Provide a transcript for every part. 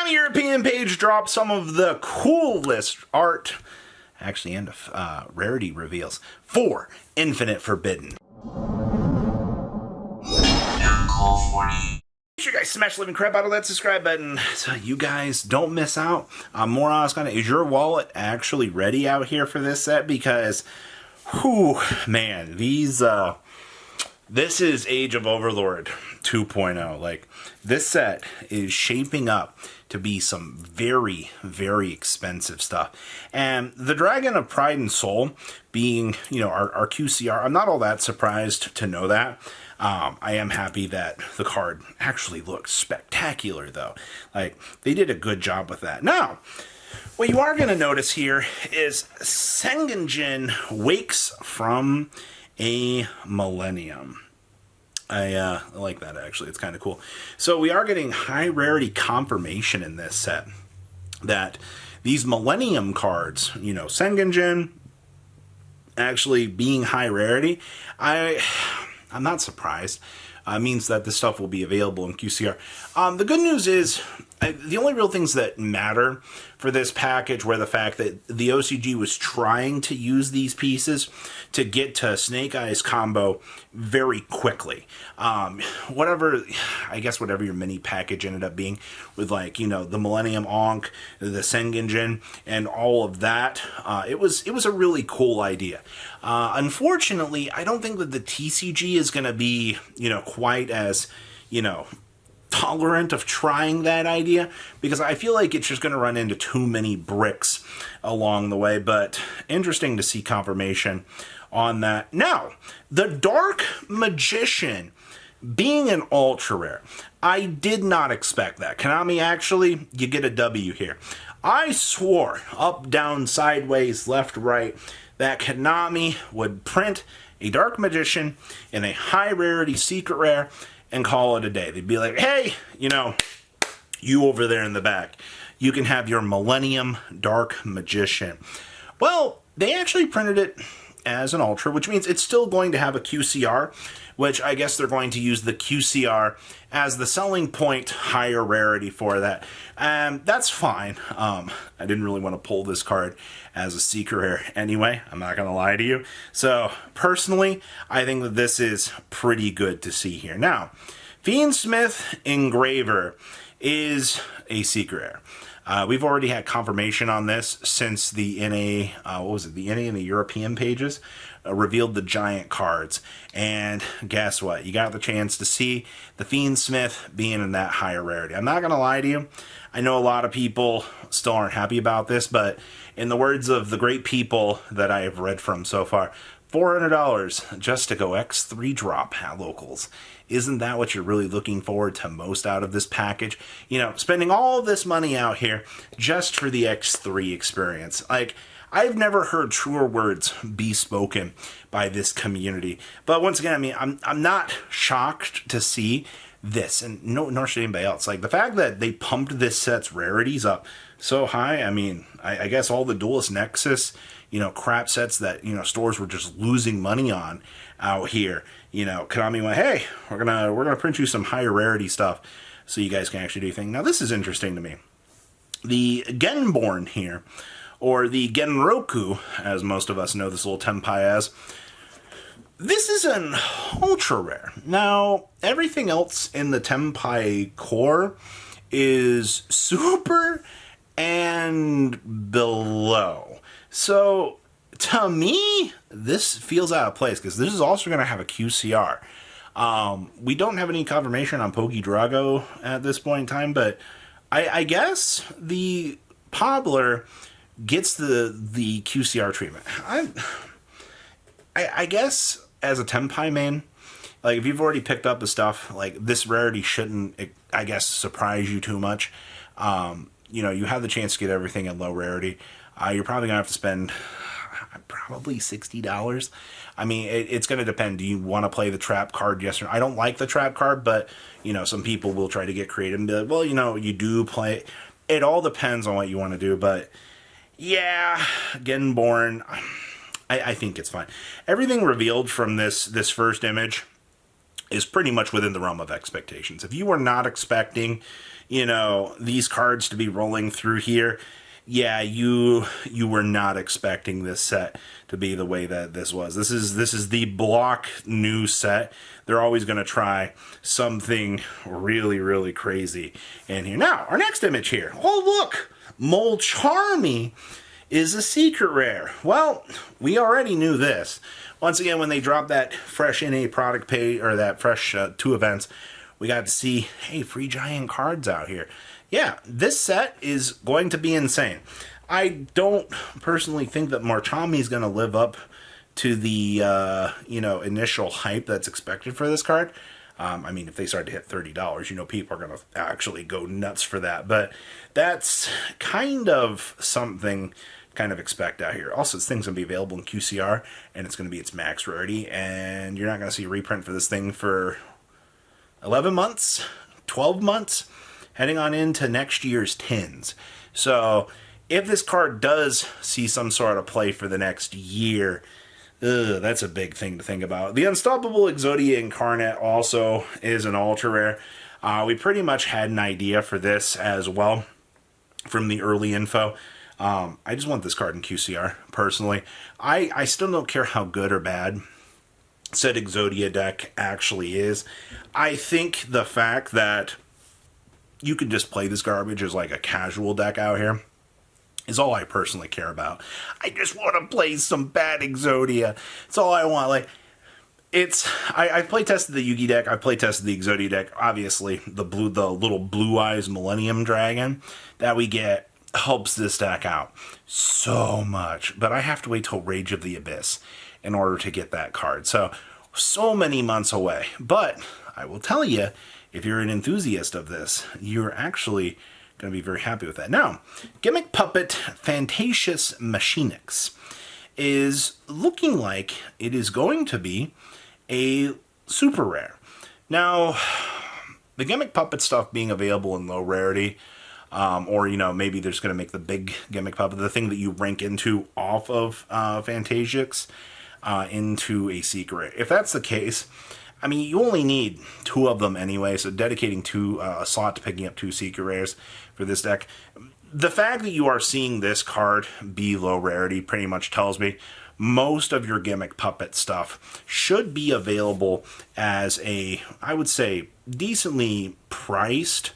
Charmy European page dropped some of the coolest art, actually, and rarity reveals for Infinite Forbidden. Make sure you guys smash the living crap out of that subscribe button so you guys don't miss out on more Oscar. Is your wallet actually ready out here for this set? Because, whew, man, these, this is Age of Overlord 2.0. Like, this set is shaping up to be some very, very expensive stuff. And the Dragon of Pride and Soul being, you know, our QCR, I'm not all that surprised to know that. I am happy that the card actually looks spectacular, though. Like, they did a good job with that. Now, what you are going to notice here is Sengenjin wakes from a millennium. I like that, actually. It's kind of cool. So we are getting high rarity confirmation in this set that these Millennium cards, you know, Sengenjin actually being high rarity, I'm not surprised. Means that this stuff will be available in QCR. The good news is, the only real things that matter for this package were the fact that the OCG was trying to use these pieces to get to Snake Eyes combo very quickly. Whatever your mini package ended up being with, like, you know, the Millennium Ankh, the Sengenjin, and all of that, it was a really cool idea. Unfortunately, I don't think that the TCG is going to be, you know, quite as, you know, tolerant of trying that idea, because I feel like it's just going to run into too many bricks along the way. But interesting to see confirmation on that. Now, the Dark Magician being an ultra rare, I did not expect that. Konami, actually, you get a W here. I swore up, down, sideways, left, right that Konami would print a Dark Magician in a high rarity secret rare and call it a day. They'd be like, hey, you know, you over there in the back, you can have your Millennium Dark Magician. Well, they actually printed it as an Ultra, which means it's still going to have a QCR, which I guess they're going to use the QCR as the selling point, higher rarity for that. That's fine. I didn't really want to pull this card as a secret rare anyway, I'm not going to lie to you. So, personally, I think that this is pretty good to see here. Now, Fiend Smith Engraver is a secret rare. We've already had confirmation on this since the NA, the NA and the European pages revealed the giant cards. And guess what? You got the chance to see the Fiend Smith being in that higher rarity. I'm not going to lie to you. I know a lot of people still aren't happy about this, but in the words of the great people that I have read from so far, $400 just to go X3 drop at locals. Isn't that what you're really looking forward to most out of this package? You know, spending all this money out here just for the X3 experience. Like, I've never heard truer words be spoken by this community. But once again, I mean, I'm not shocked to see this, and nor should anybody else. Like, the fact that they pumped this set's rarities up so high, I mean, I guess all the Duelist Nexus, you know, crap sets that, you know, stores were just losing money on out here. You know, Konami went, hey, we're gonna print you some higher rarity stuff so you guys can actually do things. Now, this is interesting to me. The Genborn here, or the Genroku, as most of us know this little Tempai as, this is an ultra rare. Now, everything else in the Tempai core is super and below. So, to me, this feels out of place, because this is also going to have a QCR. We don't have any confirmation on Poke Drago at this point in time, but I guess the Pobler gets the QCR treatment. I guess as a Tempai main, like, if you've already picked up the stuff, like, this rarity shouldn't, I guess, surprise you too much. You know, you have the chance to get everything at low rarity. You're probably going to have to spend probably $60. I mean, it's going to depend. Do you want to play the trap card? Yes or no? I don't like the trap card, but, you know, some people will try to get creative and be like, well, you know, you do play. It all depends on what you want to do, but yeah, Genborn, I think it's fine. Everything revealed from this first image is pretty much within the realm of expectations. If you were not expecting, these cards to be rolling through here, yeah, you were not expecting this set to be the way that this was. This is the block new set. They're always going to try something really, really crazy in here. Now, our next image here. Oh, look! Mole Charmy is a secret rare. Well, we already knew this. Once again, when they dropped that fresh NA product pay, or that fresh 2 events, we got to see, hey, free giant cards out here. Yeah, this set is going to be insane. I don't personally think that Charmy is going to live up to the, initial hype that's expected for this card. I mean, if they start to hit $30, people are going to actually go nuts for that. But that's kind of something kind of expect out here. Also, this thing's going to be available in QCR, and it's going to be its max rarity, and you're not going to see a reprint for this thing for 11 months, 12 months, heading on into next year's tins. So, if this card does see some sort of play for the next year, that's a big thing to think about. The Unstoppable Exodia Incarnate also is an ultra rare. We pretty much had an idea for this as well from the early info. I just want this card in QCR, personally. I still don't care how good or bad said Exodia deck actually is. I think the fact that you can just play this garbage as like a casual deck out here is all I personally care about. I just want to play some bad Exodia. That's all I want. Like, I play tested the Yugi deck. I play tested the Exodia deck. Obviously, the little blue eyes Millennium Dragon that we get helps this deck out so much. But I have to wait till Rage of the Abyss in order to get that card. So many months away. But I will tell you, if you're an enthusiast of this, you're actually going to be very happy with that. Now, Gimmick Puppet Fantasious Machinix is looking like it is going to be a super rare. Now, the Gimmick Puppet stuff being available in low rarity, or, maybe they're just going to make the big Gimmick Puppet, the thing that you rank into off of Fantasics, into a secret. If that's the case, I mean, you only need 2 of them anyway, so dedicating a slot to picking up 2 secret rares for this deck. The fact that you are seeing this card be low rarity pretty much tells me most of your Gimmick Puppet stuff should be available as a, I would say, decently priced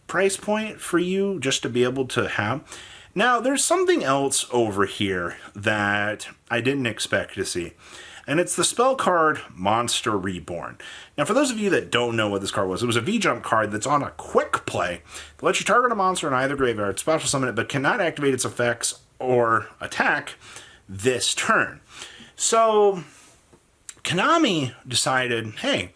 price point for you just to be able to have. Now, there's something else over here that I didn't expect to see, and it's the spell card Monster Reborn. Now, for those of you that don't know what this card was, it was a V-Jump card that's on a quick play that lets you target a monster in either graveyard, special summon it, but cannot activate its effects or attack this turn. So, Konami decided, hey,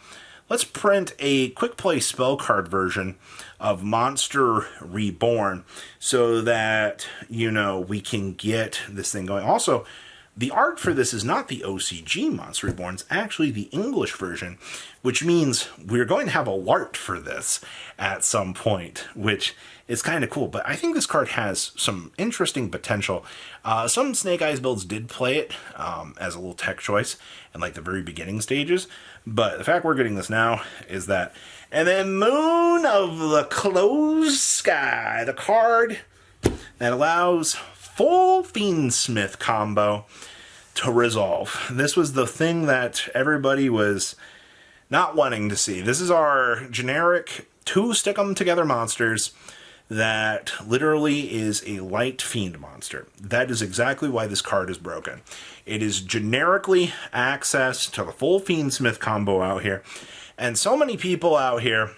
let's print a quick play spell card version of Monster Reborn so that, we can get this thing going. Also, the art for this is not the OCG Monster Reborn, it's actually the English version, which means we're going to have a LART for this at some point, which is kind of cool. But I think this card has some interesting potential. Some Snake Eyes builds did play it as a little tech choice in like the very beginning stages, but the fact we're getting this now is that. And then Moon of the Closed Sky, the card that allows full Fiendsmith combo to resolve. This was the thing that everybody was not wanting to see. This is our generic 2 stick-em-together monsters that literally is a light Fiend monster. That is exactly why this card is broken. It is generically access to the full Fiendsmith combo out here. And so many people out here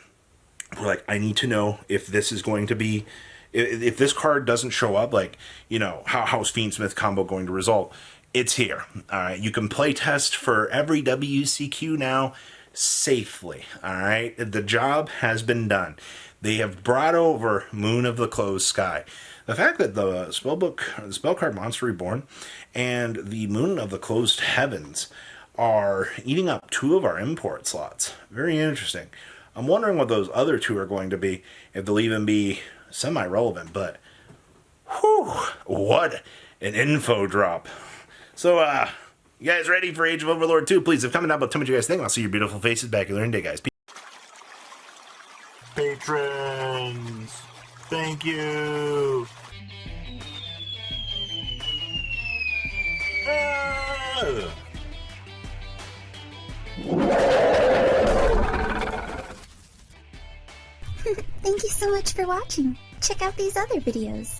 were like, I need to know if this is going to be, if this card doesn't show up, like, how's Fiendsmith combo going to result? It's here. All right. You can play test for every WCQ now safely. All right. The job has been done. They have brought over Moon of the Closed Sky. The fact that the spell card Monster Reborn and the Moon of the Closed Heavens are eating up 2 of our import slots. Very interesting. I'm wondering what those other 2 are going to be, if they'll even be semi-relevant, but whew, what an info drop. So, You guys ready for Age of Overlord 2? Please, comment down below, tell me what you guys think. I'll see your beautiful faces back here in day, guys. Patrons, thank you. Thank you so much for watching. Check out these other videos.